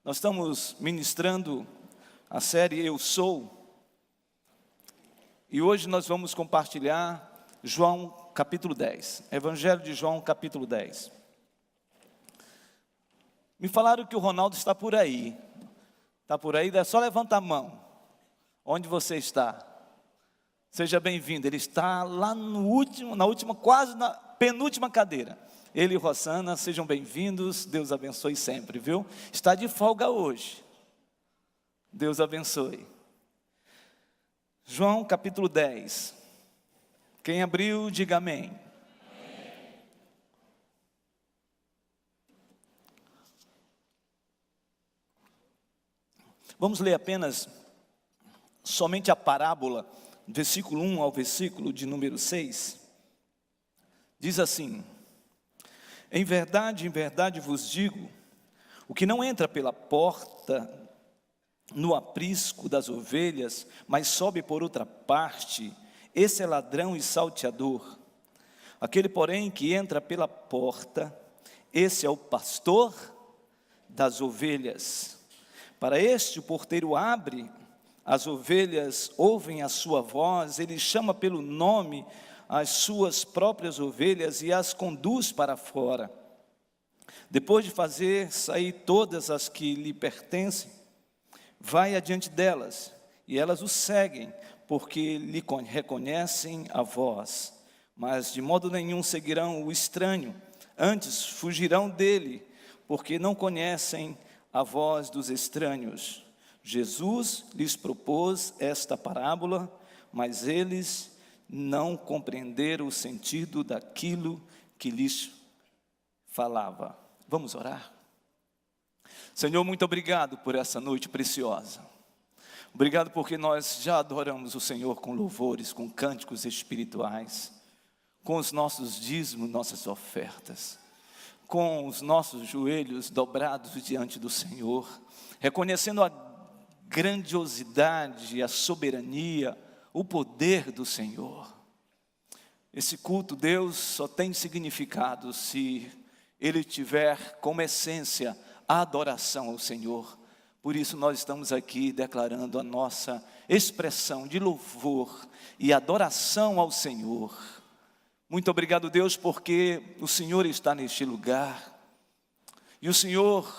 Nós estamos ministrando a série Eu Sou, e hoje nós vamos compartilhar João capítulo 10, Evangelho de João capítulo 10. Me falaram que o Ronaldo está por aí. Está por aí? É só levantar a mão. Onde você está? Seja bem-vindo. Ele está lá no último, quase na penúltima cadeira. Ele e Rosana, sejam bem-vindos. Deus abençoe sempre, viu? Está de folga hoje. Deus abençoe. João capítulo 10. Quem abriu, diga amém. Vamos ler apenas somente a parábola, versículo 1 ao versículo de número 6. Diz assim: em verdade vos digo, o que não entra pela porta no aprisco das ovelhas, mas sobe por outra parte, esse é ladrão e salteador. Aquele, porém, que entra pela porta, esse é o pastor das ovelhas. Para este o porteiro abre, as ovelhas ouvem a sua voz, ele chama pelo nome as suas próprias ovelhas e as conduz para fora. Depois de fazer sair todas as que lhe pertencem, vai adiante delas, e elas o seguem, porque lhe reconhecem a voz. Mas de modo nenhum seguirão o estranho, antes fugirão dele, porque não conhecem a voz dos estranhos. Jesus lhes propôs esta parábola, mas eles não compreenderam o sentido daquilo que lhes falava. Vamos orar? Senhor, muito obrigado por essa noite preciosa. Obrigado porque nós já adoramos o Senhor com louvores, com cânticos espirituais, com os nossos dízimos, nossas ofertas, com os nossos joelhos dobrados diante do Senhor, reconhecendo a grandiosidade, a soberania, o poder do Senhor. Esse culto, Deus, só tem significado se ele tiver como essência a adoração ao Senhor. Por isso nós estamos aqui declarando a nossa expressão de louvor e adoração ao Senhor. Muito obrigado, Deus, porque o Senhor está neste lugar. E o Senhor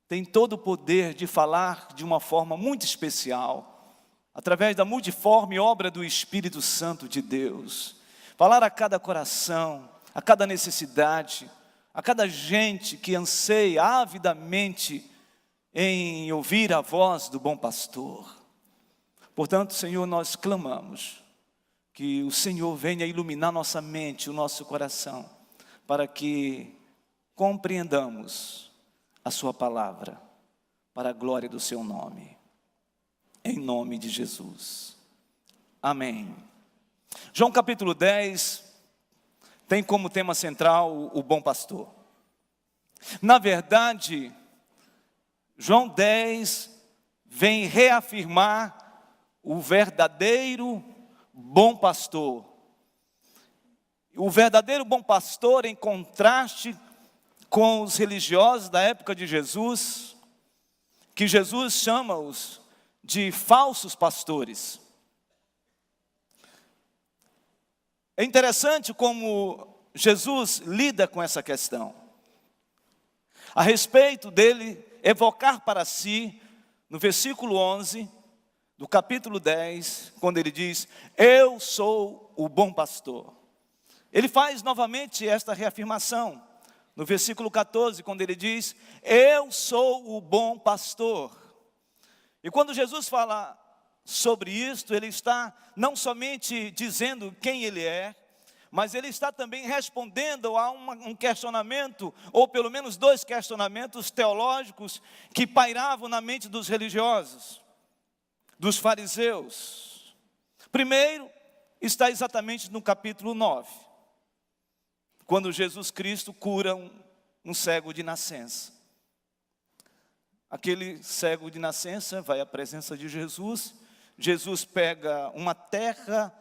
tem todo o poder de falar de uma forma muito especial, através da multiforme obra do Espírito Santo de Deus. Falar a cada coração, a cada necessidade, a cada gente que anseia avidamente em ouvir a voz do bom pastor. Portanto, Senhor, nós clamamos que o Senhor venha iluminar nossa mente, o nosso coração, para que compreendamos a sua palavra, para a glória do seu nome, em nome de Jesus, amém. João capítulo 10, tem como tema central o bom pastor. Na verdade, João 10 vem reafirmar o verdadeiro bom pastor. O verdadeiro bom pastor, em contraste com os religiosos da época de Jesus, que Jesus chama-os de falsos pastores. É interessante como Jesus lida com essa questão. A respeito dele evocar para si, no versículo 11, do capítulo 10, quando ele diz, eu sou o bom pastor. Ele faz novamente esta reafirmação, no versículo 14, quando ele diz, eu sou o bom pastor. E quando Jesus fala sobre isto, ele está não somente dizendo quem ele é, mas ele está também respondendo a um questionamento, ou pelo menos dois questionamentos teológicos que pairavam na mente dos religiosos, dos fariseus. Primeiro, está exatamente no capítulo 9, quando Jesus Cristo cura um cego de nascença. Aquele cego de nascença vai à presença de Jesus. Jesus pega uma terra,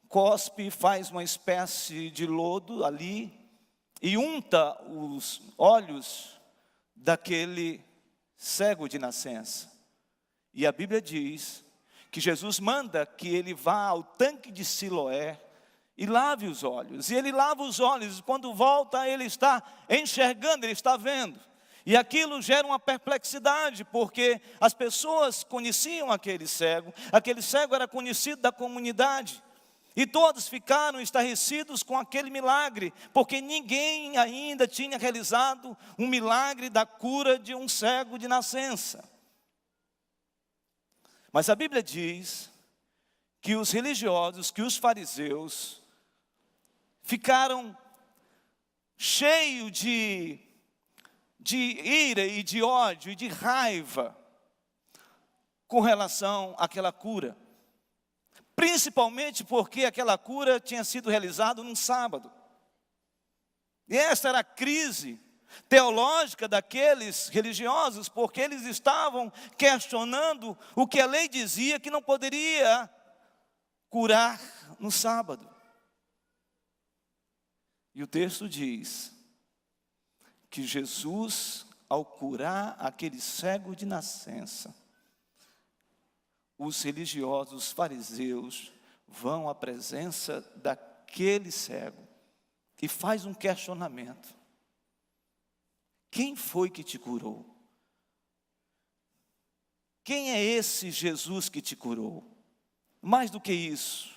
cospe, faz uma espécie de lodo ali e unta os olhos daquele cego de nascença. E a Bíblia diz que Jesus manda que ele vá ao tanque de Siloé e lave os olhos. E ele lava os olhos, e quando volta ele está enxergando, ele está vendo. E aquilo gera uma perplexidade, porque as pessoas conheciam aquele cego era conhecido da comunidade. E todos ficaram estarrecidos com aquele milagre, porque ninguém ainda tinha realizado um milagre da cura de um cego de nascença. Mas a Bíblia diz que os religiosos, que os fariseus, ficaram cheios de ira e de ódio e de raiva com relação àquela cura. Principalmente porque aquela cura tinha sido realizada num sábado. E essa era a crise teológica daqueles religiosos, porque eles estavam questionando o que a lei dizia que não poderia curar no sábado. E o texto diz que Jesus, ao curar aquele cego de nascença, os religiosos, os fariseus, vão à presença daquele cego e faz um questionamento. Quem foi que te curou? Quem é esse Jesus que te curou? Mais do que isso,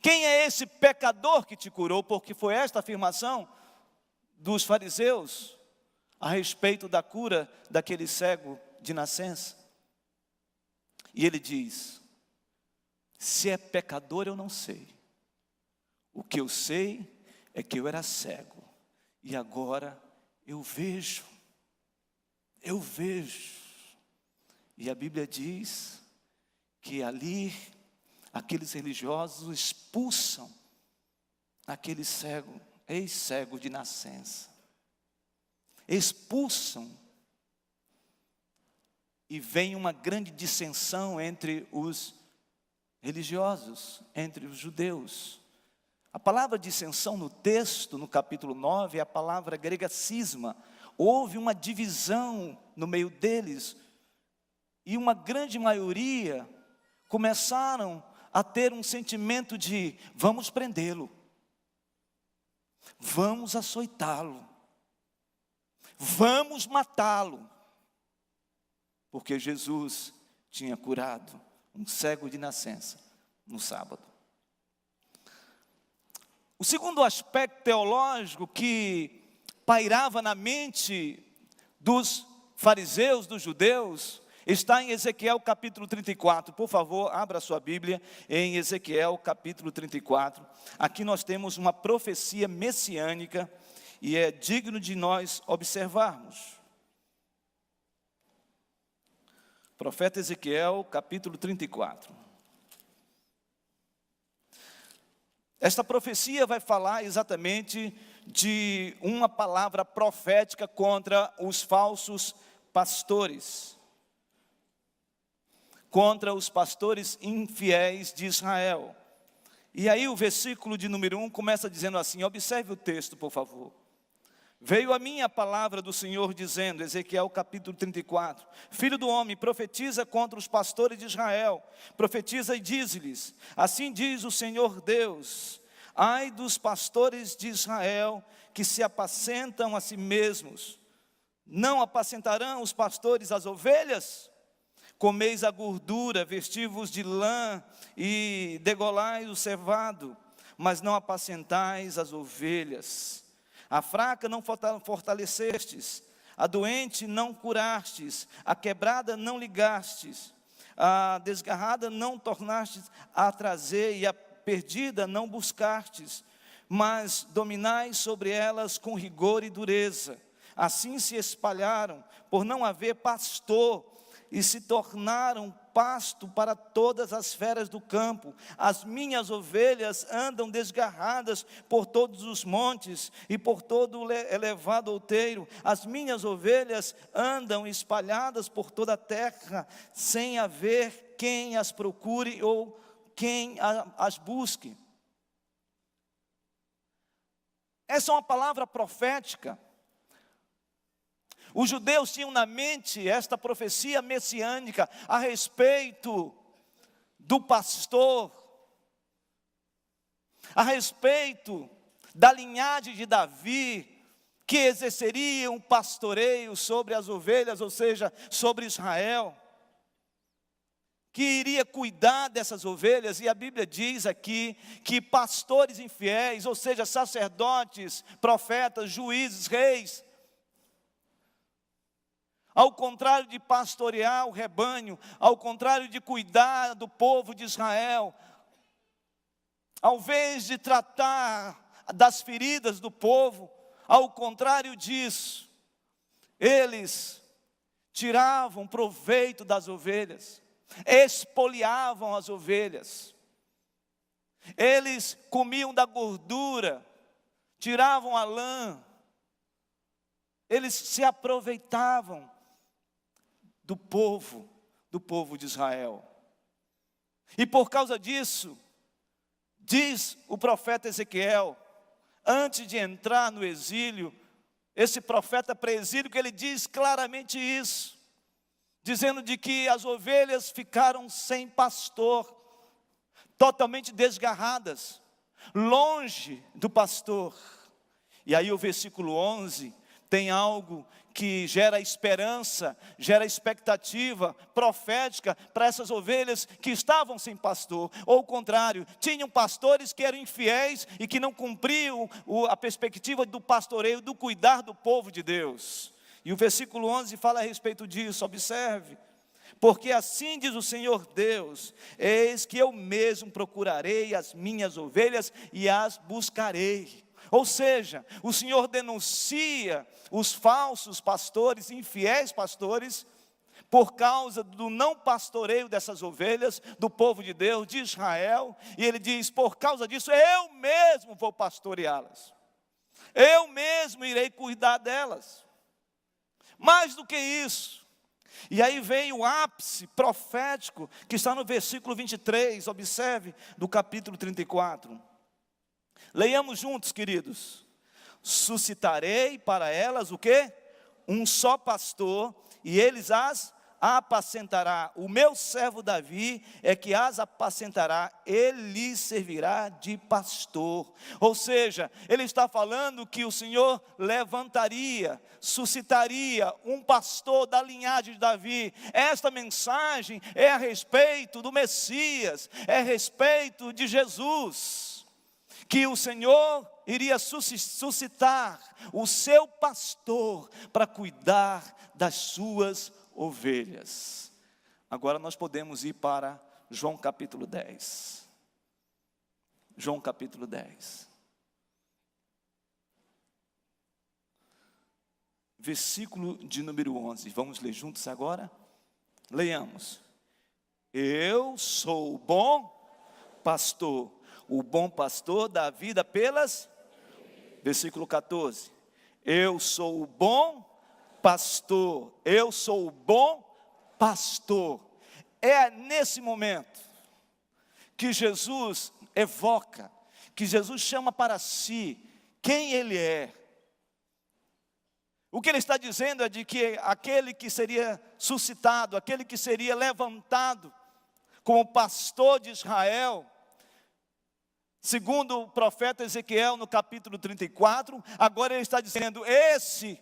quem é esse pecador que te curou? Porque foi esta a afirmação dos fariseus a respeito da cura daquele cego de nascença. E ele diz: se é pecador eu não sei, o que eu sei é que eu era cego, e agora eu vejo. E a Bíblia diz que ali, aqueles religiosos expulsam aquele cego, ex-cego de nascença. Expulsam. E vem uma grande dissensão entre os religiosos, entre os judeus. A palavra dissensão no texto, no capítulo 9, é a palavra grega cisma. Houve uma divisão no meio deles, e uma grande maioria começaram a ter um sentimento de: vamos prendê-lo, vamos açoitá-lo, vamos matá-lo, porque Jesus tinha curado um cego de nascença no sábado. O segundo aspecto teológico que pairava na mente dos fariseus, dos judeus, está em Ezequiel capítulo 34. Por favor, abra sua Bíblia em Ezequiel capítulo 34. Aqui nós temos uma profecia messiânica e é digno de nós observarmos. Profeta Ezequiel capítulo 34. Esta profecia vai falar exatamente de uma palavra profética contra os falsos pastores, contra os pastores infiéis de Israel. E aí o versículo de número 1 começa dizendo assim, observe o texto, por favor. Veio a mim a palavra do Senhor dizendo, Ezequiel capítulo 34, filho do homem, profetiza contra os pastores de Israel, profetiza e diz-lhes, assim diz o Senhor Deus, ai dos pastores de Israel que se apacentam a si mesmos, não apacentarão os pastores as ovelhas? Comeis a gordura, vestivos de lã e degolais o cevado, mas não apacentais as ovelhas. A fraca não fortalecestes, a doente não curastes, a quebrada não ligastes, a desgarrada não tornastes a trazer e a perdida não buscastes, mas dominais sobre elas com rigor e dureza. Assim se espalharam, por não haver pastor, e se tornaram pasto para todas as feras do campo. As minhas ovelhas andam desgarradas por todos os montes e por todo o elevado outeiro. As minhas ovelhas andam espalhadas por toda a terra, sem haver quem as procure ou quem as busque. Essa é uma palavra profética Os judeus tinham na mente esta profecia messiânica a respeito do pastor, a respeito da linhagem de Davi, que exerceria um pastoreio sobre as ovelhas, ou seja, sobre Israel, que iria cuidar dessas ovelhas. E a Bíblia diz aqui que pastores infiéis, ou seja, sacerdotes, profetas, juízes, reis, ao contrário de pastorear o rebanho, ao contrário de cuidar do povo de Israel, ao invés de tratar das feridas do povo, ao contrário disso, eles tiravam proveito das ovelhas, espoliavam as ovelhas, eles comiam da gordura, tiravam a lã, eles se aproveitavam do povo de Israel. E por causa disso, diz o profeta Ezequiel, antes de entrar no exílio, esse profeta pré-exílio, que ele diz claramente isso, dizendo de que as ovelhas ficaram sem pastor, totalmente desgarradas, longe do pastor. E aí o versículo 11 tem algo que gera esperança, gera expectativa profética para essas ovelhas que estavam sem pastor. Ou ao contrário, tinham pastores que eram infiéis e que não cumpriam a perspectiva do pastoreio, do cuidar do povo de Deus. E o versículo 11 fala a respeito disso, observe. Porque assim diz o Senhor Deus: eis que eu mesmo procurarei as minhas ovelhas e as buscarei. Ou seja, o Senhor denuncia os falsos pastores, infiéis pastores, por causa do não pastoreio dessas ovelhas, do povo de Deus, de Israel. E ele diz, por causa disso, eu mesmo vou pastoreá-las. Eu mesmo irei cuidar delas. Mais do que isso. E aí vem o ápice profético, que está no versículo 23, observe, do capítulo 34. Leiamos juntos, queridos. Suscitarei para elas o quê? Um só pastor, e eles as apacentará. O meu servo Davi é que as apacentará, ele lhes servirá de pastor. Ou seja, ele está falando que o Senhor levantaria, suscitaria um pastor da linhagem de Davi. Esta mensagem é a respeito do Messias, é a respeito de Jesus, que o Senhor iria suscitar o seu pastor para cuidar das suas ovelhas. Agora nós podemos ir para João capítulo 10. João capítulo 10. Versículo de número 11. Vamos ler juntos agora? Leiamos. Eu sou o bom pastor. O bom pastor dá a vida pelas... Versículo 14. Eu sou o bom pastor. Eu sou o bom pastor. É nesse momento que Jesus evoca, que Jesus chama para si quem Ele é. O que Ele está dizendo é de que aquele que seria suscitado, aquele que seria levantado como pastor de Israel, segundo o profeta Ezequiel no capítulo 34, agora ele está dizendo, esse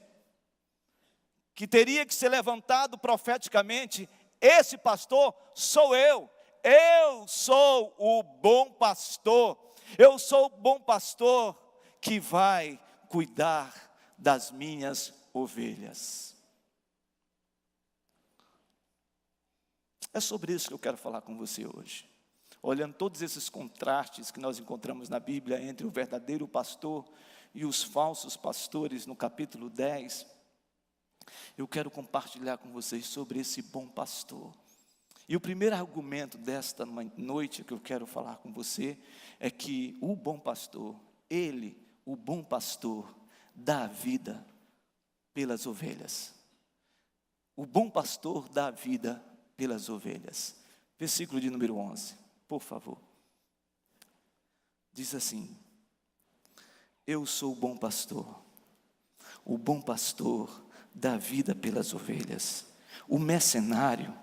que teria que ser levantado profeticamente, esse pastor sou eu sou o bom pastor, eu sou o bom pastor que vai cuidar das minhas ovelhas. É sobre isso que eu quero falar com você hoje. Olhando todos esses contrastes que nós encontramos na Bíblia entre o verdadeiro pastor e os falsos pastores no capítulo 10, eu quero compartilhar com vocês sobre esse bom pastor. E o primeiro argumento desta noite que eu quero falar com você é que o bom pastor, ele, o bom pastor, dá a vida pelas ovelhas. O bom pastor dá a vida pelas ovelhas. Versículo de número 11. Por favor, diz assim, eu sou o bom pastor dá vida pelas ovelhas. O mercenário,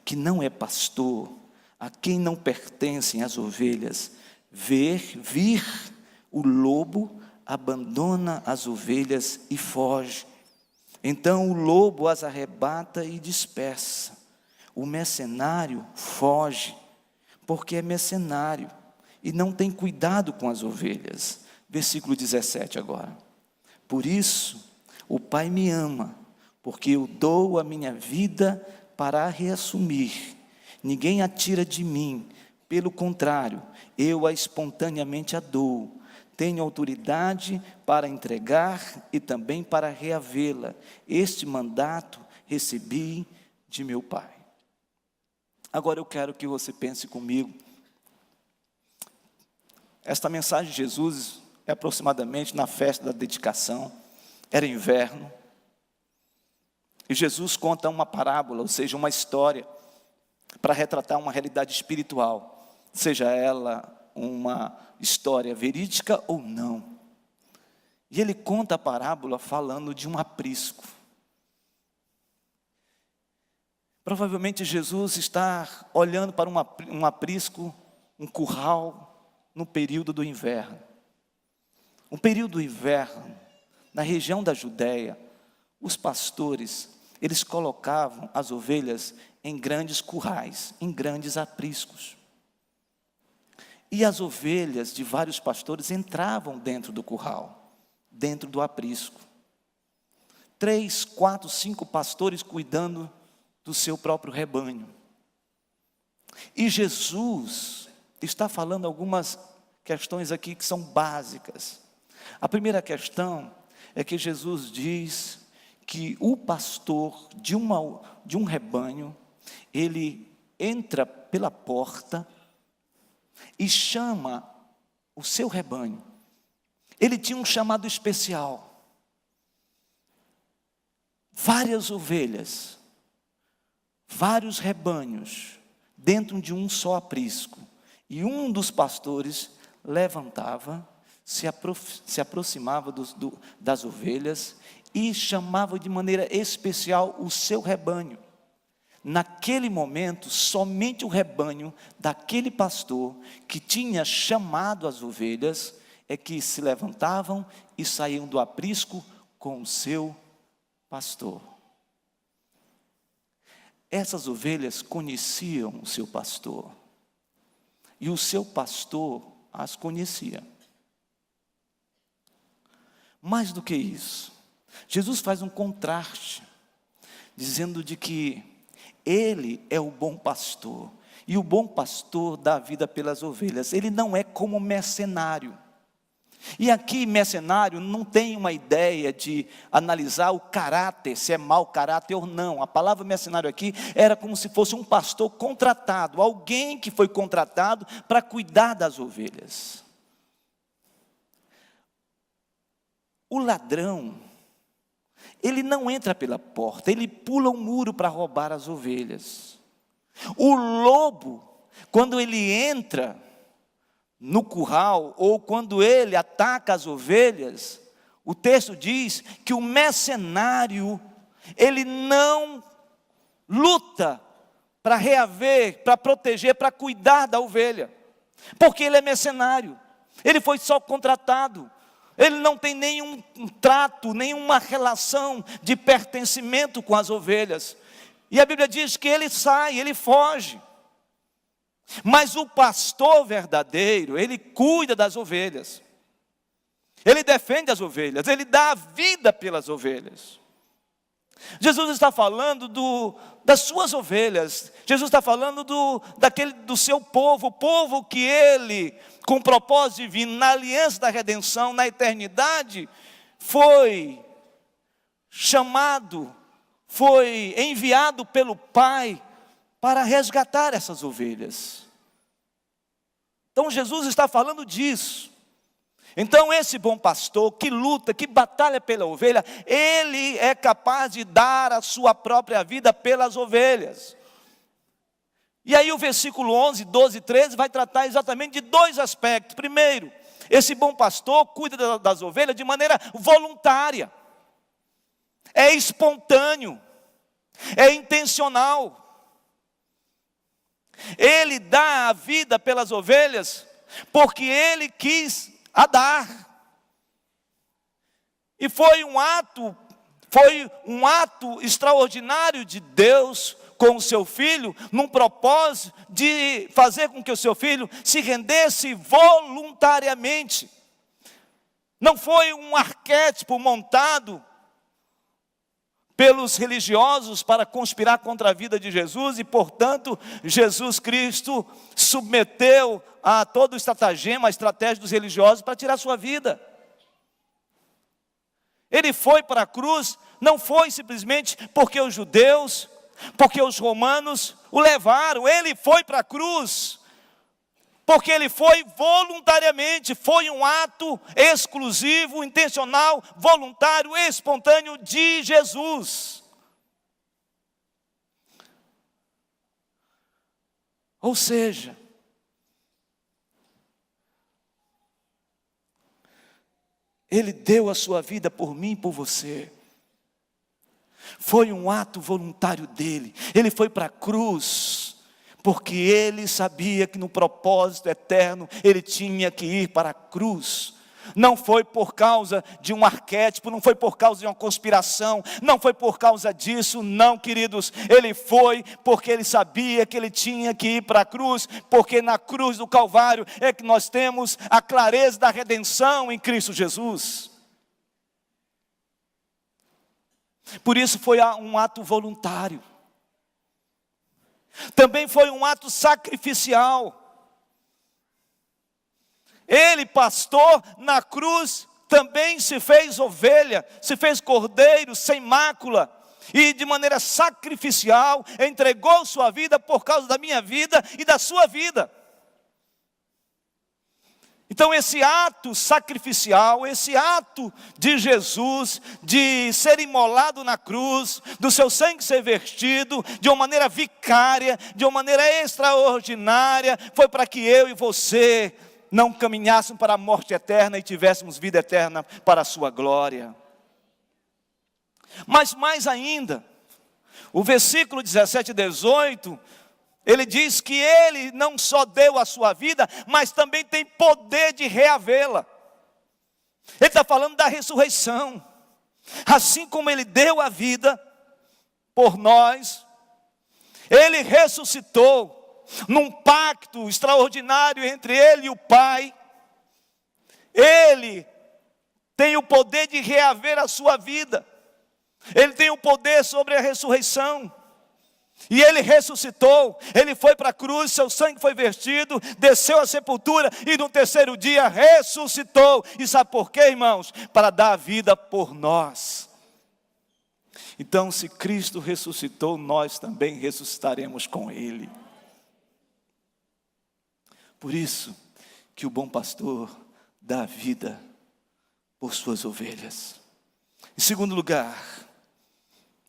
que não é pastor, a quem não pertencem as ovelhas, vir o lobo, abandona as ovelhas e foge. Então o lobo as arrebata e dispersa. O mercenário foge, porque é mercenário e não tem cuidado com as ovelhas. Versículo 17 agora. Por isso, o Pai me ama, porque eu dou a minha vida para a reassumir. Ninguém a tira de mim, pelo contrário, eu a espontaneamente a dou. Tenho autoridade para entregar e também para reavê-la. Este mandato recebi de meu Pai. Agora eu quero que você pense comigo. Esta mensagem de Jesus é aproximadamente na festa da dedicação. Era inverno. E Jesus conta uma parábola, ou seja, uma história, para retratar uma realidade espiritual, seja ela uma história verídica ou não. E ele conta a parábola falando de um aprisco. Provavelmente Jesus está olhando para um aprisco, um curral, no período do inverno. Um período do inverno, na região da Judéia, os pastores, eles colocavam as ovelhas em grandes currais, em grandes apriscos. E as ovelhas de vários pastores entravam dentro do curral, dentro do aprisco. 3, 4, 5 pastores cuidando do seu próprio rebanho. E Jesus está falando algumas questões aqui que são básicas. A primeira questão é que Jesus diz que o pastor de um rebanho, ele entra pela porta e chama o seu rebanho. Ele tinha um chamado especial. Várias ovelhas, vários rebanhos, dentro de um só aprisco. E um dos pastores levantava, se aproximava das ovelhas e chamava de maneira especial o seu rebanho. Naquele momento, somente o rebanho daquele pastor que tinha chamado as ovelhas é que se levantavam e saíam do aprisco com o seu pastor. Essas ovelhas conheciam o seu pastor e o seu pastor as conhecia. Mais do que isso, Jesus faz um contraste, dizendo de que Ele é o bom pastor, e o bom pastor dá a vida pelas ovelhas. Ele não é como mercenário. E aqui mercenário não tem uma ideia de analisar o caráter, se é mau caráter ou não. A palavra mercenário aqui era como se fosse um pastor contratado, alguém que foi contratado para cuidar das ovelhas. O ladrão, ele não entra pela porta, ele pula o muro para roubar as ovelhas. O lobo, quando ele entra no curral, ou quando ele ataca as ovelhas, o texto diz que o mercenário, ele não luta para reaver, para proteger, para cuidar da ovelha, porque ele é mercenário, ele foi só contratado. Ele não tem nenhum trato, nenhuma relação de pertencimento com as ovelhas. E a Bíblia diz que ele sai, ele foge. Mas o pastor verdadeiro, ele cuida das ovelhas. Ele defende as ovelhas, ele dá a vida pelas ovelhas. Jesus está falando das suas ovelhas. Jesus está falando do seu povo, o povo que ele, com propósito divino, na aliança da redenção, na eternidade, foi chamado, foi enviado pelo Pai para resgatar essas ovelhas. Então Jesus está falando disso. Então esse bom pastor que luta, que batalha pela ovelha, ele é capaz de dar a sua própria vida pelas ovelhas. E aí o versículo 11, 12 e 13 vai tratar exatamente de dois aspectos. Primeiro, esse bom pastor cuida das ovelhas de maneira voluntária. é espontâneo, é intencional. Ele dá a vida pelas ovelhas porque ele quis a dar. E foi um ato extraordinário de Deus com o seu filho, num propósito de fazer com que o seu filho se rendesse voluntariamente. Não foi um arquétipo montado pelos religiosos para conspirar contra a vida de Jesus, e portanto Jesus Cristo submeteu a todo o estratagema, a estratégia dos religiosos para tirar sua vida. Ele foi para a cruz, não foi simplesmente porque os judeus, porque os romanos o levaram. Ele foi para a cruz porque ele foi voluntariamente. Foi um ato exclusivo, intencional, voluntário, espontâneo de Jesus. Ou seja, ele deu a sua vida por mim e por você. Foi um ato voluntário dele. Ele foi para a cruz porque ele sabia que no propósito eterno ele tinha que ir para a cruz. Não foi por causa de um arquétipo, não foi por causa de uma conspiração, não foi por causa disso, não, queridos. Ele foi porque ele sabia que ele tinha que ir para a cruz, porque na cruz do Calvário é que nós temos a clareza da redenção em Cristo Jesus. Por isso foi um ato voluntário. Também foi um ato sacrificial. Ele, pastor, na cruz, também se fez ovelha, se fez cordeiro, sem mácula, e de maneira sacrificial, entregou sua vida por causa da minha vida e da sua vida. Então esse ato sacrificial, esse ato de Jesus, de ser imolado na cruz, do seu sangue ser vertido, de uma maneira vicária, de uma maneira extraordinária, foi para que eu e você não caminhássemos para a morte eterna e tivéssemos vida eterna para a sua glória. Mas mais ainda, o versículo 17 e 18, ele diz que ele não só deu a sua vida, mas também tem poder de reavê-la. Ele está falando da ressurreição. Assim como ele deu a vida por nós, ele ressuscitou num pacto extraordinário entre ele e o Pai. Ele tem o poder de reaver a sua vida. Ele tem o poder sobre a ressurreição. E ele ressuscitou, ele foi para a cruz, seu sangue foi vertido, desceu à sepultura e no terceiro dia ressuscitou. E sabe por quê, irmãos? Para dar a vida por nós. Então, se Cristo ressuscitou, nós também ressuscitaremos com ele. Por isso que o bom pastor dá a vida por suas ovelhas. Em segundo lugar,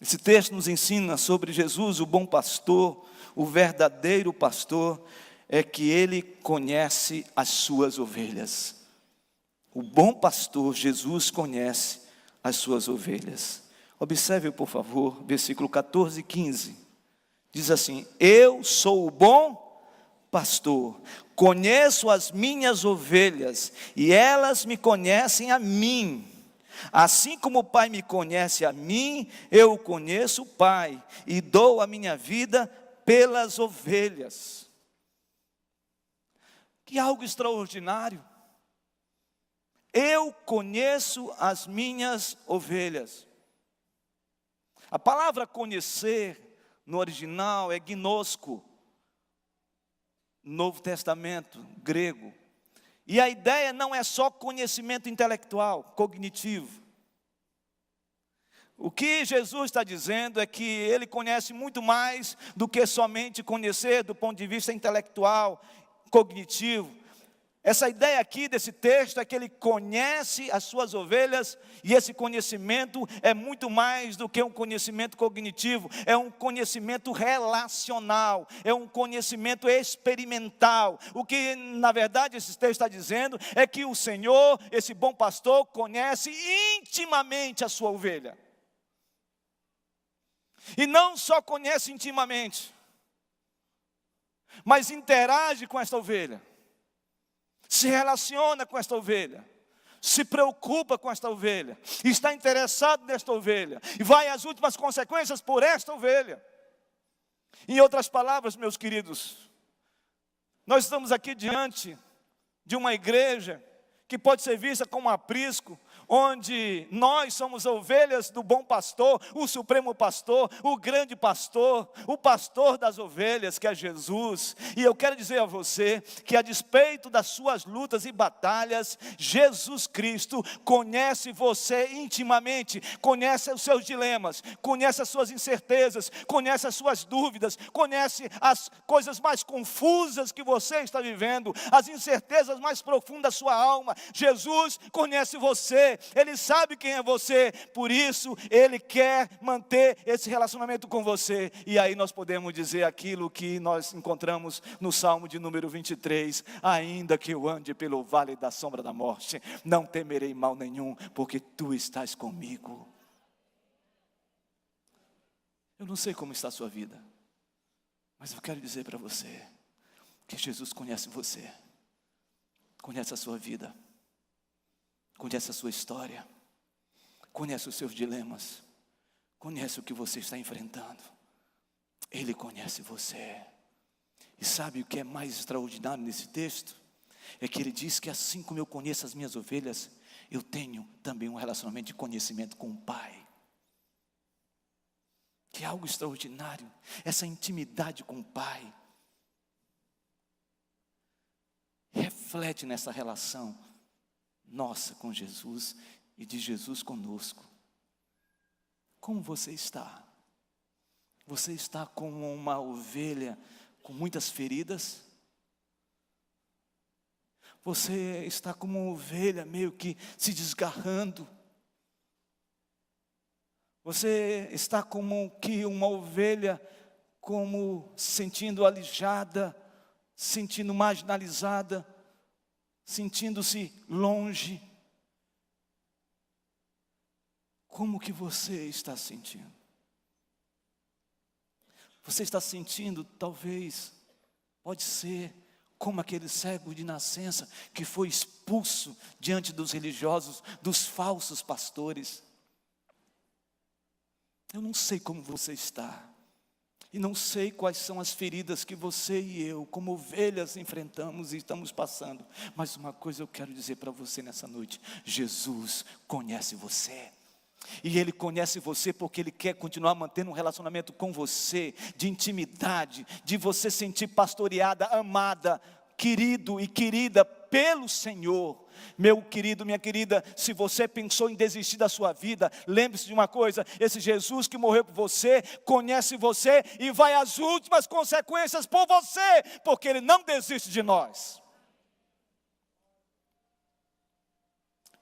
esse texto nos ensina sobre Jesus, o bom pastor, o verdadeiro pastor, é que ele conhece as suas ovelhas. O bom pastor, Jesus, conhece as suas ovelhas. Observe, por favor, versículo 14 e 15. Diz assim: eu sou o bom pastor, conheço as minhas ovelhas, e elas me conhecem a mim. Assim como o Pai me conhece a mim, eu conheço o Pai, e dou a minha vida pelas ovelhas. Que algo extraordinário. Eu conheço as minhas ovelhas. A palavra conhecer, no original, é gnosko, Novo Testamento, grego. E a ideia não é só conhecimento intelectual, cognitivo. O que Jesus está dizendo é que ele conhece muito mais do que somente conhecer do ponto de vista intelectual, cognitivo. Essa ideia aqui desse texto é que ele conhece as suas ovelhas, e esse conhecimento é muito mais do que um conhecimento cognitivo, é um conhecimento relacional, é um conhecimento experimental. O que na verdade esse texto está dizendo é que o Senhor, esse bom pastor, conhece intimamente a sua ovelha. E não só conhece intimamente, mas interage com esta ovelha, se relaciona com esta ovelha, se preocupa com esta ovelha, está interessado nesta ovelha, e vai às últimas consequências por esta ovelha. Em outras palavras, meus queridos, nós estamos aqui diante de uma igreja que pode ser vista como um aprisco, onde nós somos ovelhas do bom pastor, o supremo pastor, o grande pastor, o pastor das ovelhas, que é Jesus. E eu quero dizer a você que, a despeito das suas lutas e batalhas, Jesus Cristo conhece você intimamente, conhece os seus dilemas, conhece as suas incertezas, conhece as suas dúvidas, conhece as coisas mais confusas que você está vivendo, as incertezas mais profundas da sua alma. Jesus conhece você, Ele sabe quem é você, por isso Ele quer manter esse relacionamento com você. E aí nós podemos dizer aquilo que nós encontramos no Salmo de número 23, ainda que eu ande pelo vale da sombra da morte, não temerei mal nenhum, porque Tu estás comigo. Eu não sei como está a sua vida, mas eu quero dizer para você, que Jesus conhece você, conhece a sua vida, conhece a sua história, conhece os seus dilemas, conhece o que você está enfrentando. Ele conhece você. E sabe o que é mais extraordinário nesse texto? É que ele diz que assim como eu conheço as minhas ovelhas, eu tenho também um relacionamento de conhecimento com o Pai. Que é algo extraordinário, essa intimidade com o Pai. Reflete nessa relação nossa com Jesus e de Jesus conosco. Como você está? Você está como uma ovelha com muitas feridas? Você está como uma ovelha meio que se desgarrando? Você está como que uma ovelha, como se sentindo alijada, sentindo marginalizada, sentindo-se longe? Como que você está sentindo? Você está sentindo, talvez, pode ser, como aquele cego de nascença que foi expulso diante dos religiosos, dos falsos pastores. Eu não sei como você está, e não sei quais são as feridas que você e eu, como ovelhas, enfrentamos e estamos passando. Mas uma coisa eu quero dizer para você nessa noite: Jesus conhece você. E Ele conhece você porque Ele quer continuar mantendo um relacionamento com você, de intimidade, de você sentir pastoreada, amada, querido e querida pelo Senhor. Meu querido, minha querida, se você pensou em desistir da sua vida, lembre-se de uma coisa: esse Jesus que morreu por você, conhece você e vai às últimas consequências por você, porque Ele não desiste de nós.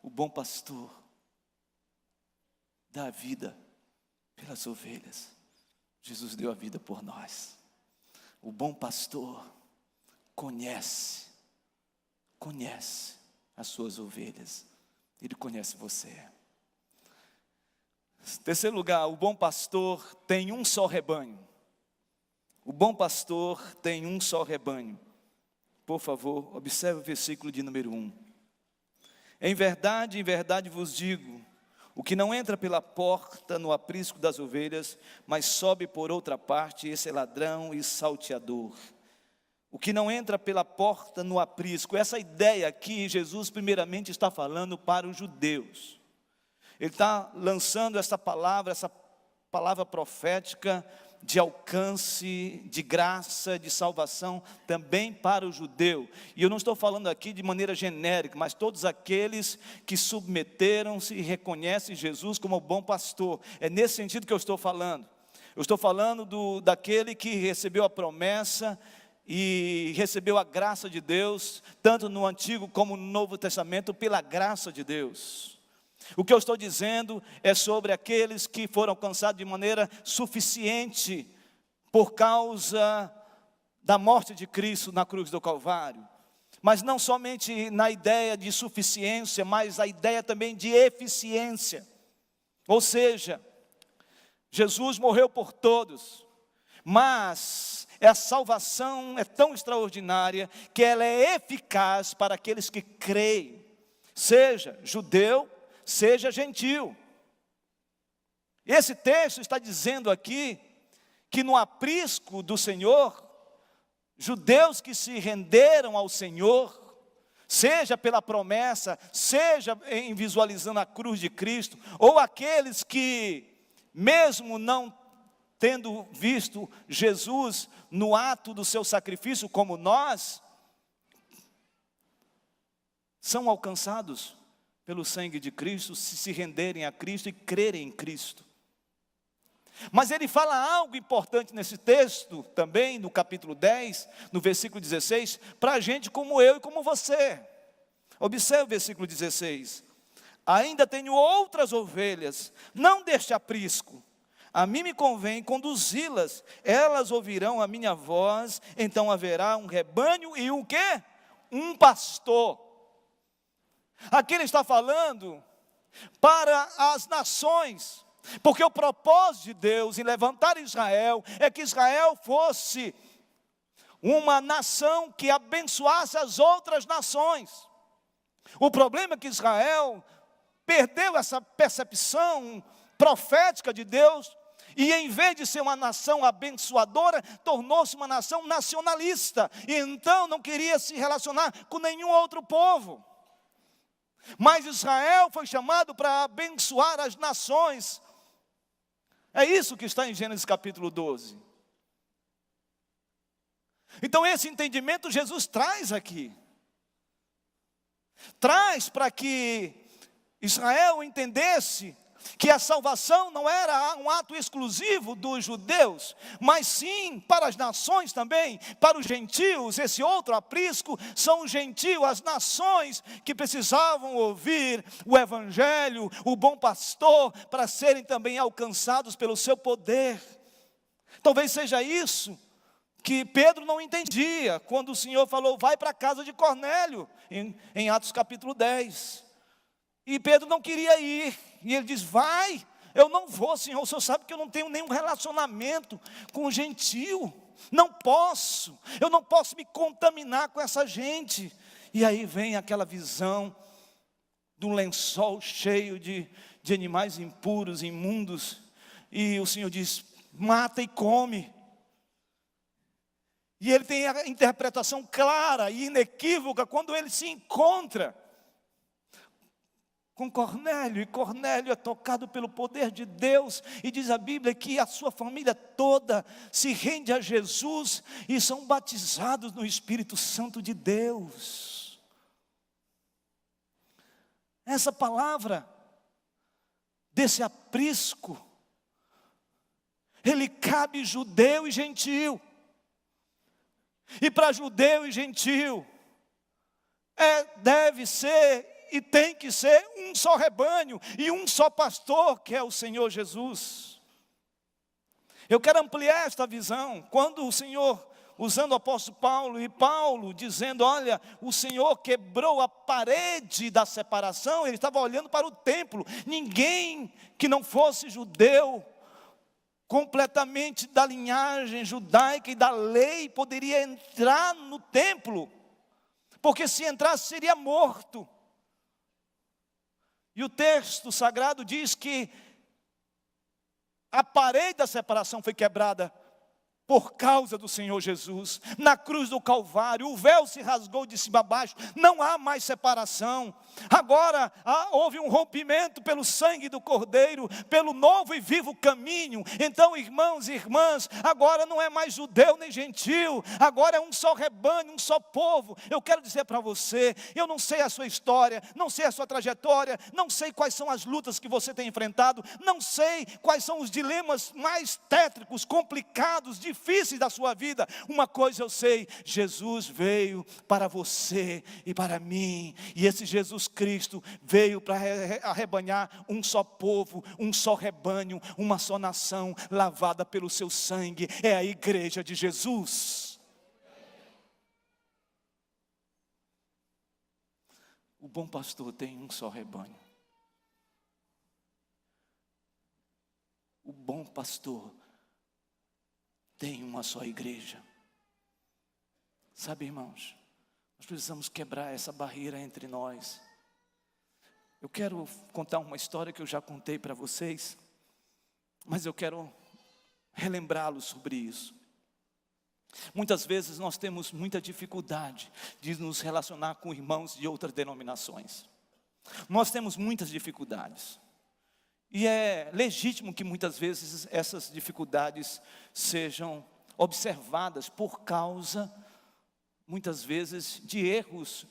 O bom pastor dá a vida pelas ovelhas. Jesus deu a vida por nós. O bom pastor conhece as suas ovelhas. Ele conhece você. Terceiro lugar, o bom pastor tem um só rebanho. O bom pastor tem um só rebanho. Por favor, observe o versículo de número 1. Em verdade vos digo, o que não entra pela porta no aprisco das ovelhas, mas sobe por outra parte, esse é ladrão e salteador. O que não entra pela porta no aprisco, essa ideia aqui, Jesus primeiramente está falando para os judeus. Ele está lançando essa palavra profética de alcance, de graça, de salvação, também para o judeu. E eu não estou falando aqui de maneira genérica, mas todos aqueles que submeteram-se e reconhecem Jesus como o bom pastor. É nesse sentido que eu estou falando. Eu estou falando daquele que recebeu a promessa e recebeu a graça de Deus, tanto no Antigo como no Novo Testamento, pela graça de Deus. O que eu estou dizendo é sobre aqueles que foram alcançados de maneira suficiente por causa da morte de Cristo na cruz do Calvário. Mas não somente na ideia de suficiência, mas a ideia também de eficiência. Ou seja, Jesus morreu por todos, mas a salvação é tão extraordinária que ela é eficaz para aqueles que creem, seja judeu, seja gentil. Esse texto está dizendo aqui que no aprisco do Senhor, judeus que se renderam ao Senhor, seja pela promessa, seja em visualizando a cruz de Cristo, ou aqueles que, mesmo não tendo visto Jesus no ato do seu sacrifício como nós, são alcançados pelo sangue de Cristo, se renderem a Cristo e crerem em Cristo. Mas ele fala algo importante nesse texto, também no capítulo 10, no versículo 16, para gente como eu e como você. Observe o versículo 16. Ainda tenho outras ovelhas, não deste aprisco. A mim me convém conduzi-las, elas ouvirão a minha voz, então haverá um rebanho e um quê? Um pastor. Aqui ele está falando para as nações, porque o propósito de Deus em levantar Israel é que Israel fosse uma nação que abençoasse as outras nações. O problema é que Israel perdeu essa percepção profética de Deus e, em vez de ser uma nação abençoadora, tornou-se uma nação nacionalista, e então não queria se relacionar com nenhum outro povo. Mas Israel foi chamado para abençoar as nações. É isso que está em Gênesis capítulo 12. Então esse entendimento Jesus traz aqui. Traz para que Israel entendesse que a salvação não era um ato exclusivo dos judeus, mas sim para as nações também, para os gentios. Esse outro aprisco são os gentios, as nações que precisavam ouvir o evangelho, o bom pastor, para serem também alcançados pelo seu poder. Talvez seja isso que Pedro não entendia, quando o Senhor falou, vai para a casa de Cornélio, em Atos capítulo 10. E Pedro não queria ir, e ele diz, vai, eu não vou, Senhor, o Senhor sabe que eu não tenho nenhum relacionamento com o gentil, eu não posso me contaminar com essa gente. E aí vem aquela visão de um lençol cheio de animais impuros, imundos, e o Senhor diz, mata e come. E ele tem a interpretação clara e inequívoca quando ele se encontra com Cornélio, e Cornélio é tocado pelo poder de Deus, e diz a Bíblia que a sua família toda se rende a Jesus, e são batizados no Espírito Santo de Deus. Essa palavra, desse aprisco, ele cabe judeu e gentil, e para judeu e gentil, deve ser e tem que ser um só rebanho e um só pastor, que é o Senhor Jesus. Eu quero ampliar esta visão. Quando o Senhor, usando o apóstolo Paulo, e Paulo dizendo, olha, o Senhor quebrou a parede da separação, ele estava olhando para o templo. Ninguém que não fosse judeu, completamente da linhagem judaica e da lei, poderia entrar no templo, porque se entrasse seria morto. E o texto sagrado diz que a parede da separação foi quebrada por causa do Senhor Jesus. Na cruz do Calvário, o véu se rasgou de cima a baixo, não há mais separação. Agora houve um rompimento pelo sangue do Cordeiro, pelo novo e vivo caminho. Então, irmãos e irmãs, agora não é mais judeu nem gentil, agora é um só rebanho, um só povo. Eu quero dizer para você, eu não sei a sua história, não sei a sua trajetória, não sei quais são as lutas que você tem enfrentado, não sei quais são os dilemas mais tétricos, complicados, difíceis da sua vida. Uma coisa eu sei, Jesus veio para você e para mim, e esse Jesus Cristo veio para arrebanhar um só povo, um só rebanho, uma só nação, lavada pelo seu sangue. É a igreja de Jesus. O bom pastor tem um só rebanho. o bom pastor tem uma só igreja. Sabe, irmãos, nós precisamos quebrar essa barreira entre nós. Eu quero contar uma história que eu já contei para vocês, mas eu quero relembrá-los sobre isso. Muitas vezes nós temos muita dificuldade de nos relacionar com irmãos de outras denominações. Nós temos muitas dificuldades. E é legítimo que muitas vezes essas dificuldades sejam observadas por causa, muitas vezes, de erros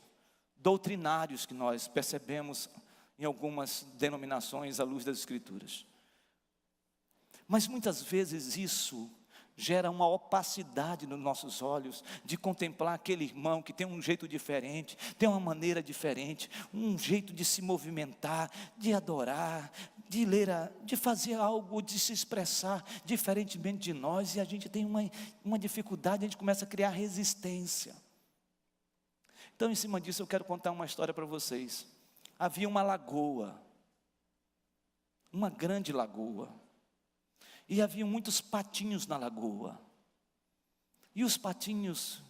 doutrinários que nós percebemos em algumas denominações à luz das Escrituras. Mas muitas vezes isso gera uma opacidade nos nossos olhos de contemplar aquele irmão que tem um jeito diferente, tem uma maneira diferente, um jeito de se movimentar, de adorar, de ler, de fazer algo, de se expressar diferentemente de nós, e a gente tem uma dificuldade, a gente começa a criar resistência. Então, em cima disso, eu quero contar uma história para vocês. Havia uma lagoa, uma grande lagoa, e havia muitos patinhos na lagoa, e os patinhos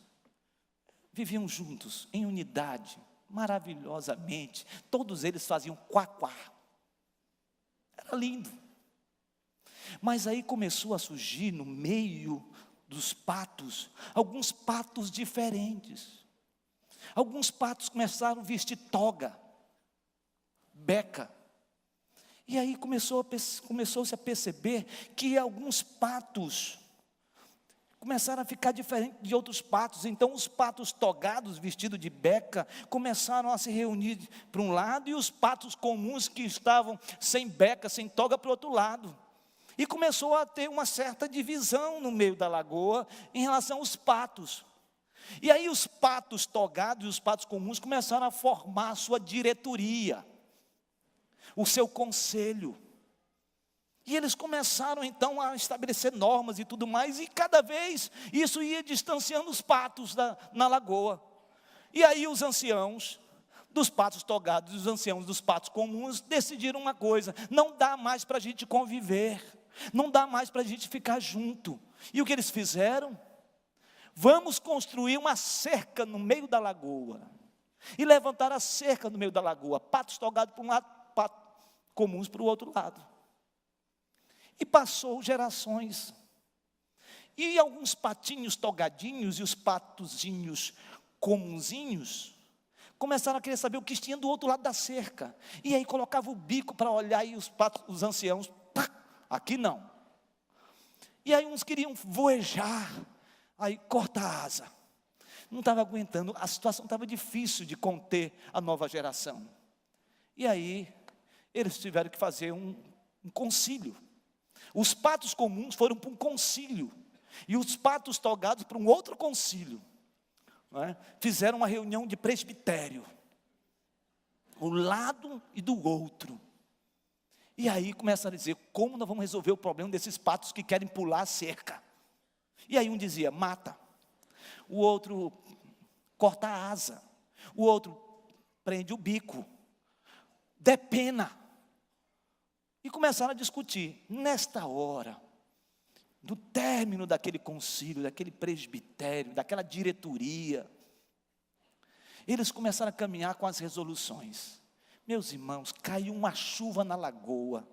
viviam juntos, em unidade, maravilhosamente, todos eles faziam quá-quá, era lindo. Mas aí começou a surgir no meio dos patos, alguns patos diferentes. Alguns patos começaram a vestir toga, beca. E aí começou-se a perceber que alguns patos começaram a ficar diferentes de outros patos. Então os patos togados, vestidos de beca, começaram a se reunir para um lado, e os patos comuns que estavam sem beca, sem toga, para o outro lado. E começou a ter uma certa divisão no meio da lagoa em relação aos patos. E aí os patos togados e os patos comuns começaram a formar a sua diretoria, o seu conselho. E eles começaram então a estabelecer normas e tudo mais, e cada vez isso ia distanciando os patos na lagoa. E aí os anciãos dos patos togados e os anciãos dos patos comuns decidiram uma coisa: não dá mais para a gente conviver, não dá mais para a gente ficar junto. E o que eles fizeram? Vamos construir uma cerca no meio da lagoa. E levantaram a cerca no meio da lagoa, patos togados para um lado, patos comuns para o outro lado. E passou gerações. E alguns patinhos togadinhos e os patozinhos comunzinhos começaram a querer saber o que tinha do outro lado da cerca. E aí colocava o bico para olhar, e os anciãos, pá, aqui não. E aí uns queriam voejar, aí corta a asa. Não estava aguentando, a situação estava difícil de conter a nova geração. E aí eles tiveram que fazer um concílio. Os patos comuns foram para um concílio, e os patos togados para um outro concílio, não é? Fizeram uma reunião de presbitério, um lado e do outro. E aí começaram a dizer: como nós vamos resolver o problema desses patos que querem pular a cerca? E aí um dizia: mata. O outro corta a asa. O outro prende o bico. Depena. E começaram a discutir. Nesta hora, do término daquele concílio, daquele presbitério, daquela diretoria, eles começaram a caminhar com as resoluções. Meus irmãos, caiu uma chuva na lagoa,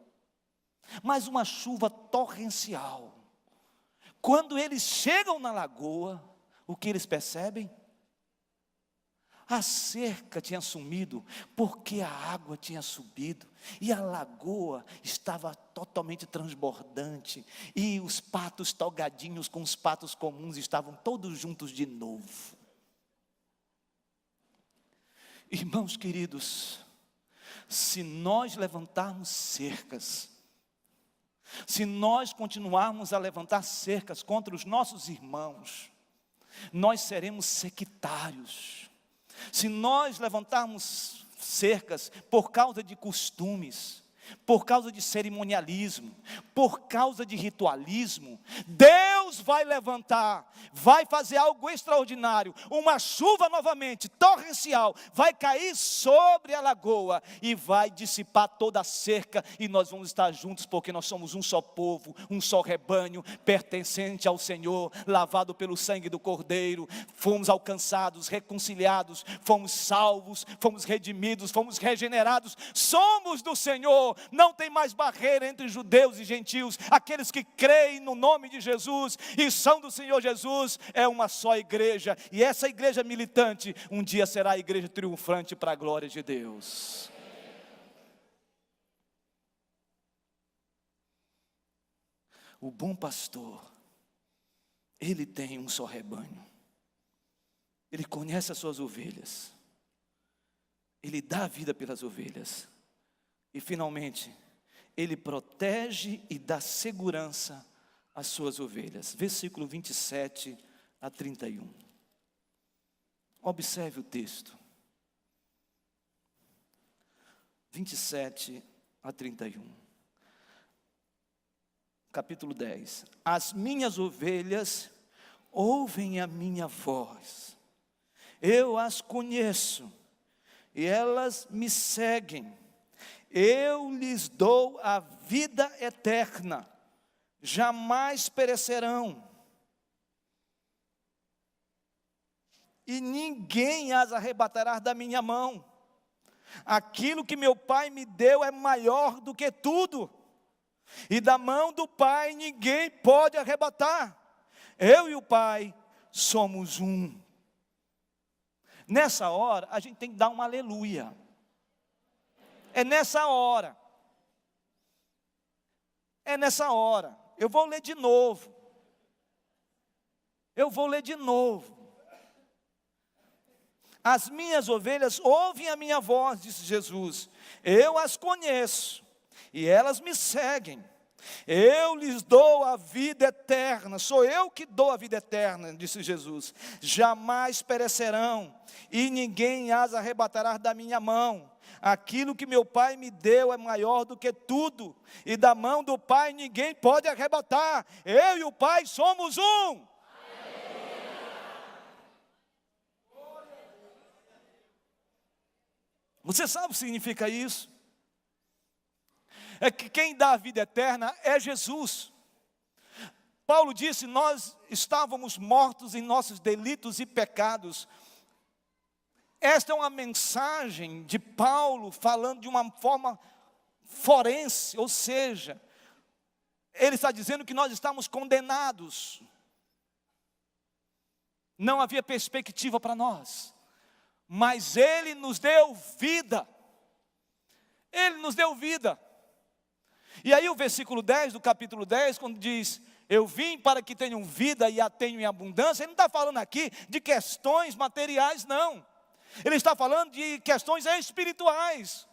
mas uma chuva torrencial. Quando eles chegam na lagoa, o que eles percebem? A cerca tinha sumido, porque a água tinha subido, e a lagoa estava totalmente transbordante, e os patos togadinhos com os patos comuns estavam todos juntos de novo. Irmãos queridos, se nós levantarmos cercas, se nós continuarmos a levantar cercas contra os nossos irmãos, nós seremos sectários. Se nós levantarmos cercas por causa de costumes, por causa de cerimonialismo, por causa de ritualismo, Deus vai levantar vai fazer algo extraordinário, uma chuva novamente, torrencial, vai cair sobre a lagoa e vai dissipar toda a cerca, e nós vamos estar juntos, porque nós somos um só povo, um só rebanho, pertencente ao Senhor, lavado pelo sangue do Cordeiro, fomos alcançados, reconciliados, fomos salvos, fomos redimidos, fomos regenerados, somos do Senhor, não tem mais barreira entre judeus e gentios, aqueles que creem no nome de Jesus e são do Senhor Jesus, é uma só igreja, e essa igreja militante, um dia será a igreja triunfante para a glória de Deus. O bom pastor, ele tem um só rebanho, ele conhece as suas ovelhas, ele dá a vida pelas ovelhas, e finalmente, ele protege e dá segurança às suas ovelhas. Versículo 27 a 31. Observe o texto. 27 a 31. Capítulo 10. As minhas ovelhas ouvem a minha voz. Eu as conheço e elas me seguem. Eu lhes dou a vida eterna, jamais perecerão, e ninguém as arrebatará da minha mão. Aquilo que meu Pai me deu é maior do que tudo, e da mão do Pai ninguém pode arrebatar. Eu e o Pai somos um. Nessa hora, a gente tem que dar um aleluia. É nessa hora. É nessa hora. Eu vou ler de novo. Eu vou ler de novo. As minhas ovelhas ouvem a minha voz, disse Jesus. Eu as conheço e elas me seguem. Eu lhes dou a vida eterna. Sou eu que dou a vida eterna, disse Jesus. Jamais perecerão e ninguém as arrebatará da minha mão. Aquilo que meu Pai me deu é maior do que tudo, e da mão do Pai ninguém pode arrebatar. Eu e o Pai somos um. Você sabe o que significa isso? É que quem dá a vida eterna é Jesus. Paulo disse: nós estávamos mortos em nossos delitos e pecados. Esta é uma mensagem de Paulo falando de uma forma forense, ou seja, ele está dizendo que nós estamos condenados. Não havia perspectiva para nós, mas ele nos deu vida. Ele nos deu vida. E aí o versículo 10 do capítulo 10, quando diz: eu vim para que tenham vida e a tenham em abundância, ele não está falando aqui de questões materiais, não. Ele está falando de questões espirituais.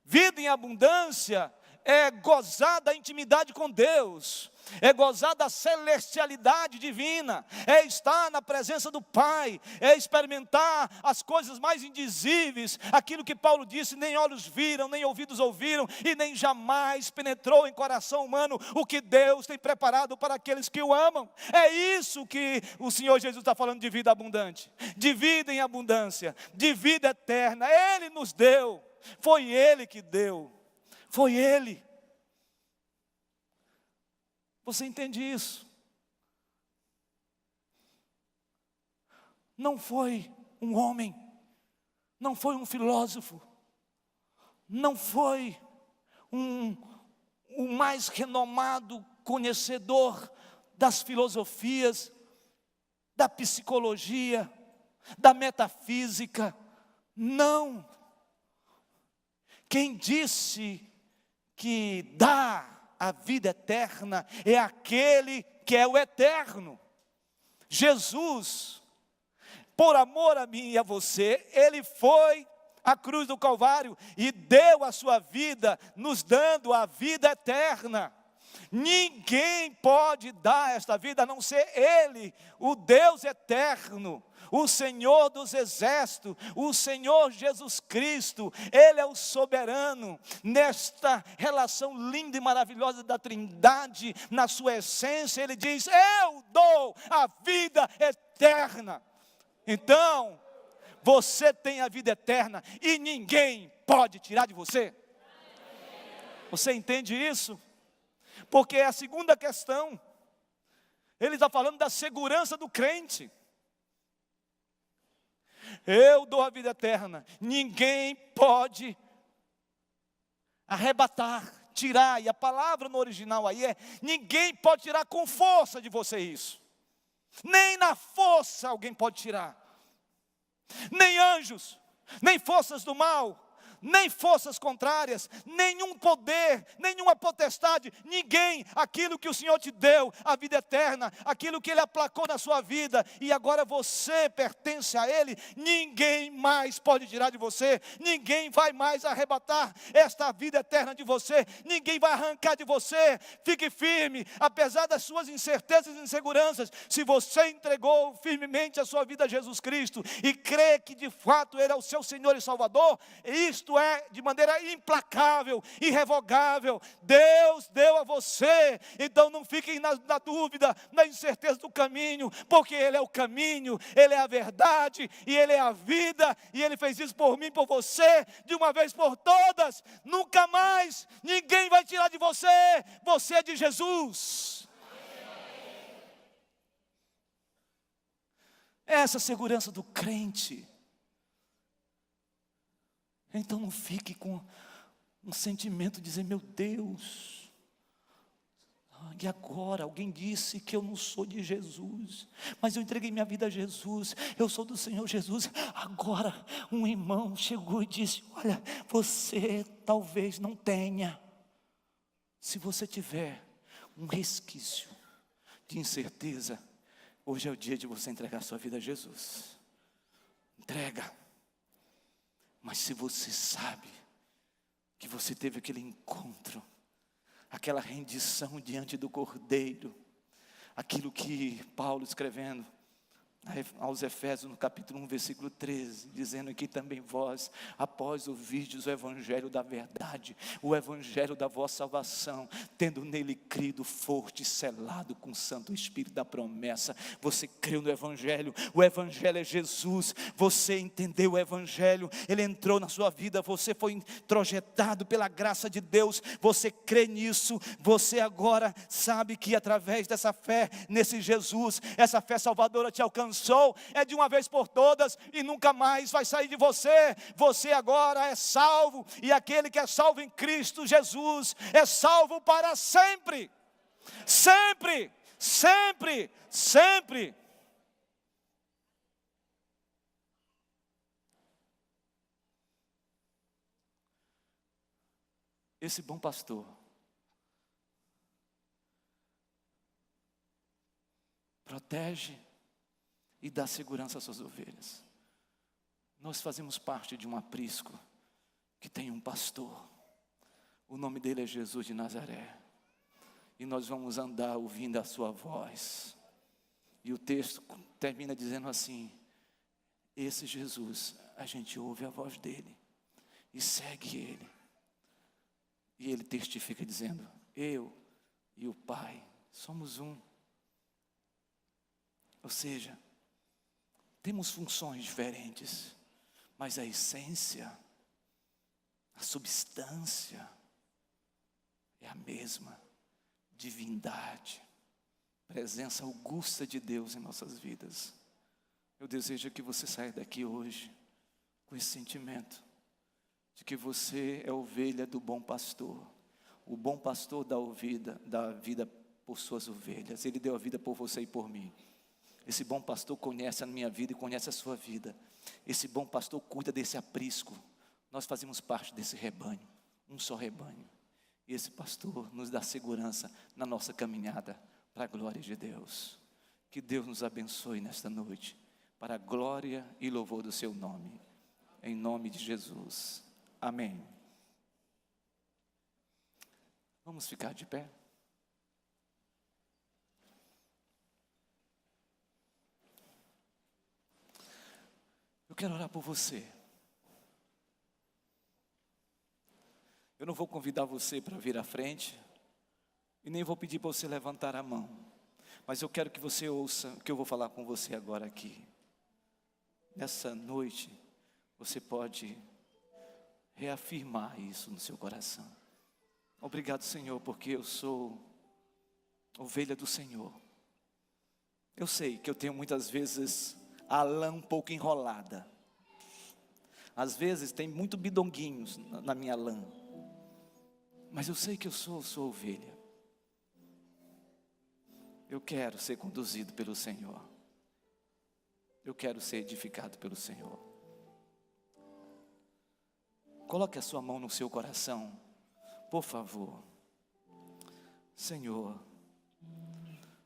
Vida em abundância é gozar da intimidade com Deus, é gozar da celestialidade divina, é estar na presença do Pai, é experimentar as coisas mais indizíveis, aquilo que Paulo disse: nem olhos viram, nem ouvidos ouviram, e nem jamais penetrou em coração humano o que Deus tem preparado para aqueles que o amam. É isso que o Senhor Jesus está falando de vida abundante, de vida em abundância, de vida eterna. Ele nos deu, foi Ele que deu, foi Ele. Você entende isso? Não foi um homem, não foi um filósofo, não foi o mais renomado conhecedor das filosofias, da psicologia, da metafísica. Não. Quem disse que dá a vida eterna é aquele que é o eterno. Jesus, por amor a mim e a você, Ele foi à cruz do Calvário e deu a sua vida, nos dando a vida eterna. Ninguém pode dar esta vida a não ser Ele, o Deus eterno, o Senhor dos exércitos, o Senhor Jesus Cristo. Ele é o soberano nesta relação linda e maravilhosa da Trindade. Na sua essência Ele diz: eu dou a vida eterna. Então, você tem a vida eterna e ninguém pode tirar de você. Você entende isso? Porque é a segunda questão. Ele está falando da segurança do crente. Eu dou a vida eterna, ninguém pode arrebatar, tirar. E a palavra no original aí é: ninguém pode tirar com força de você isso. Nem na força alguém pode tirar. Nem anjos, nem forças do mal, nem forças contrárias, nenhum poder, nenhuma potestade, ninguém. Aquilo que o Senhor te deu, a vida eterna, aquilo que Ele aplacou na sua vida, e agora você pertence a Ele, ninguém mais pode tirar de você, ninguém vai mais arrebatar esta vida eterna de você, ninguém vai arrancar de você. Fique firme, apesar das suas incertezas e inseguranças. Se você entregou firmemente a sua vida a Jesus Cristo, e crê que de fato Ele é o seu Senhor e Salvador, isto é de maneira implacável, irrevogável. Deus deu a você. Então não fiquem na dúvida, na incerteza do caminho, porque Ele é o caminho, Ele é a verdade e Ele é a vida, e Ele fez isso por mim, por você, de uma vez por todas. Nunca mais ninguém vai tirar de você. Você é de Jesus. Essa segurança do crente. Então não fique com um sentimento de dizer: meu Deus, e agora? Alguém disse que eu não sou de Jesus, mas eu entreguei minha vida a Jesus, eu sou do Senhor Jesus. Agora um irmão chegou e disse: olha, você talvez não tenha. Se você tiver um resquício de incerteza, hoje é o dia de você entregar sua vida a Jesus. Entrega. Mas se você sabe que você teve aquele encontro, aquela rendição diante do Cordeiro, aquilo que Paulo escrevendo aos Efésios no capítulo 1, versículo 13, dizendo aqui também: vós, após ouvirdes o evangelho da verdade, o evangelho da vossa salvação, tendo nele crido, foste selado com o Santo Espírito da promessa. Você creu no evangelho, o evangelho é Jesus, você entendeu o evangelho, ele entrou na sua vida, você foi introjetado pela graça de Deus, você crê nisso, você agora sabe que através dessa fé nesse Jesus, essa fé salvadora te alcançou. É de uma vez por todas e nunca mais vai sair de você. Você agora é salvo, e aquele que é salvo em Cristo Jesus é salvo para sempre. Sempre, sempre, sempre. Esse bom pastor protege e dá segurança às suas ovelhas. Nós fazemos parte de um aprisco que tem um pastor. O nome dele é Jesus de Nazaré. E nós vamos andar ouvindo a sua voz. E o texto termina dizendo assim: esse Jesus, a gente ouve a voz dele e segue ele. E ele testifica dizendo: eu e o Pai somos um. Ou seja, temos funções diferentes, mas a essência, a substância é a mesma. Divindade, presença augusta de Deus em nossas vidas. Eu desejo que você saia daqui hoje com esse sentimento de que você é ovelha do bom pastor. O bom pastor dá vida por suas ovelhas. Ele deu a vida por você e por mim. Esse bom pastor conhece a minha vida e conhece a sua vida. Esse bom pastor cuida desse aprisco. Nós fazemos parte desse rebanho, um só rebanho. E esse pastor nos dá segurança na nossa caminhada para a glória de Deus. Que Deus nos abençoe nesta noite, para a glória e louvor do seu nome. Em nome de Jesus. Amém. Vamos ficar de pé? Eu quero orar por você. Eu não vou convidar você para vir à frente, e nem vou pedir para você levantar a mão, mas eu quero que você ouça o que eu vou falar com você agora aqui. Nessa noite, você pode reafirmar isso no seu coração. Obrigado, Senhor, porque eu sou ovelha do Senhor. Eu sei que eu tenho muitas vezes a lã um pouco enrolada. Às vezes tem muito bidonguinhos na minha lã. Mas eu sei que eu sou ovelha. Eu quero ser conduzido pelo Senhor. Eu quero ser edificado pelo Senhor. Coloque a sua mão no seu coração, por favor. Senhor,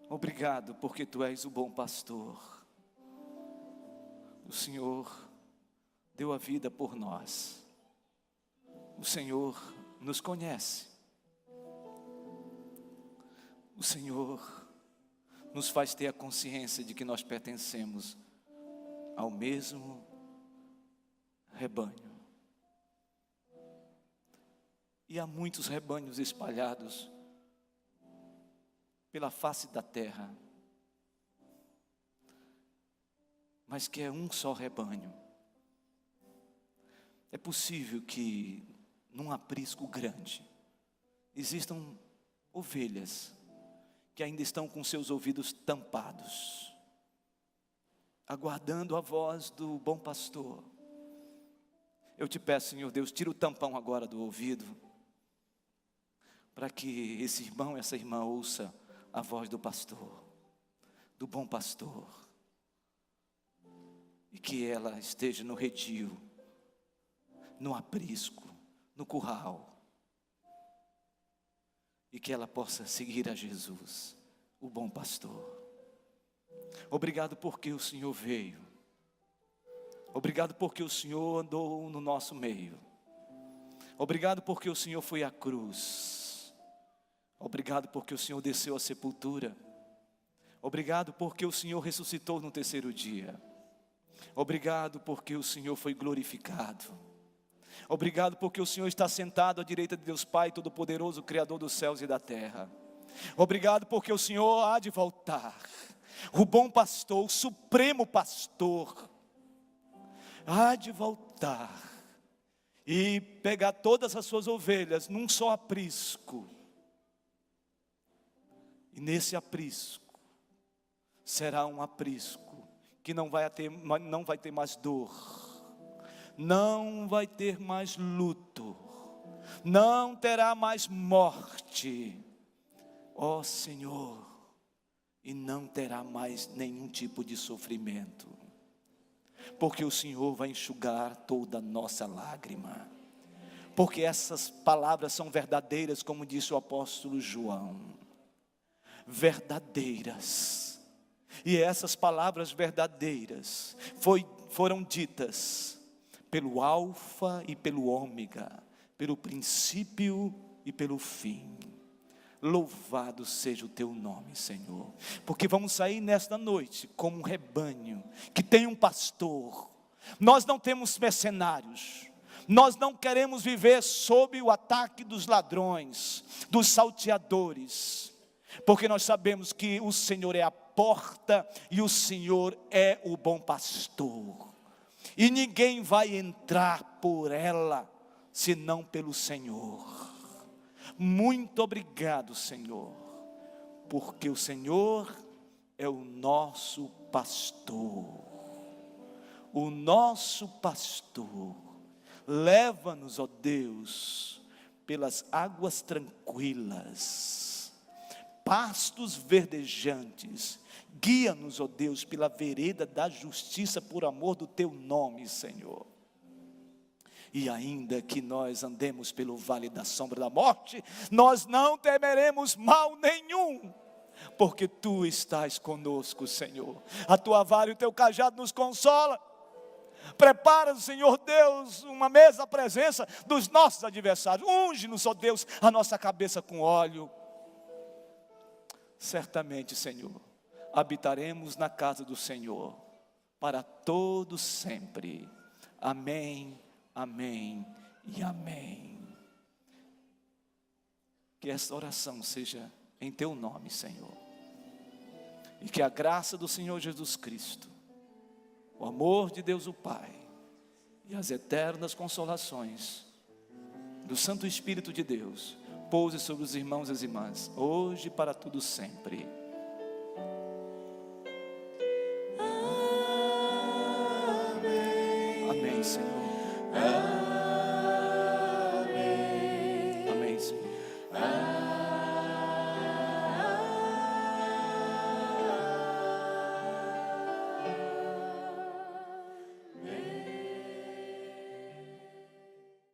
obrigado porque Tu és o bom pastor. O Senhor deu a vida por nós. O Senhor nos conhece. O Senhor nos faz ter a consciência de que nós pertencemos ao mesmo rebanho. E há muitos rebanhos espalhados pela face da terra, mas que é um só rebanho. É possível que num aprisco grande existam ovelhas que ainda estão com seus ouvidos tampados, aguardando a voz do bom pastor. Eu te peço, Senhor Deus, tira o tampão agora do ouvido, para que esse irmão, essa irmã ouça a voz do pastor, do bom pastor, e que ela esteja no redil, no aprisco, no curral, e que ela possa seguir a Jesus, o bom pastor. Obrigado porque o Senhor veio. Obrigado porque o Senhor andou no nosso meio. Obrigado porque o Senhor foi à cruz. Obrigado porque o Senhor desceu à sepultura. Obrigado porque o Senhor ressuscitou no terceiro dia. Obrigado porque o Senhor foi glorificado. Obrigado porque o Senhor está sentado à direita de Deus Pai Todo-Poderoso, Criador dos céus e da terra. Obrigado porque o Senhor há de voltar. O bom pastor, o supremo pastor, há de voltar e pegar todas as suas ovelhas num só aprisco. E nesse aprisco será um aprisco que não vai ter mais dor, não vai ter mais luto, não terá mais morte, ó Senhor, e não terá mais nenhum tipo de sofrimento, porque o Senhor vai enxugar toda a nossa lágrima, porque essas palavras são verdadeiras, como disse o apóstolo João, verdadeiras, e essas palavras verdadeiras foram ditas pelo Alfa e pelo Ômega, pelo princípio e pelo fim. Louvado seja o teu nome, Senhor, porque vamos sair nesta noite como um rebanho que tem um pastor. Nós não temos mercenários, nós não queremos viver sob o ataque dos ladrões, dos salteadores, porque nós sabemos que o Senhor é a porta e o Senhor é o bom pastor, e ninguém vai entrar por ela senão pelo Senhor. Muito obrigado, Senhor, porque o Senhor é o nosso pastor. O nosso pastor. Leva-nos, ó Deus, pelas águas tranquilas, pastos verdejantes. Guia-nos, ó Deus, pela vereda da justiça, por amor do teu nome, Senhor. E ainda que nós andemos pelo vale da sombra da morte, nós não temeremos mal nenhum, porque Tu estás conosco, Senhor. A Tua vara e o Teu cajado nos consola. Prepara, Senhor Deus, uma mesa à presença dos nossos adversários. Unge-nos, ó Deus, a nossa cabeça com óleo. Certamente, Senhor, habitaremos na casa do Senhor para todo sempre. Amém, amém e amém. Que esta oração seja em teu nome, Senhor. E que a graça do Senhor Jesus Cristo, o amor de Deus o Pai e as eternas consolações do Santo Espírito de Deus pouse sobre os irmãos e as irmãs, hoje e para tudo sempre.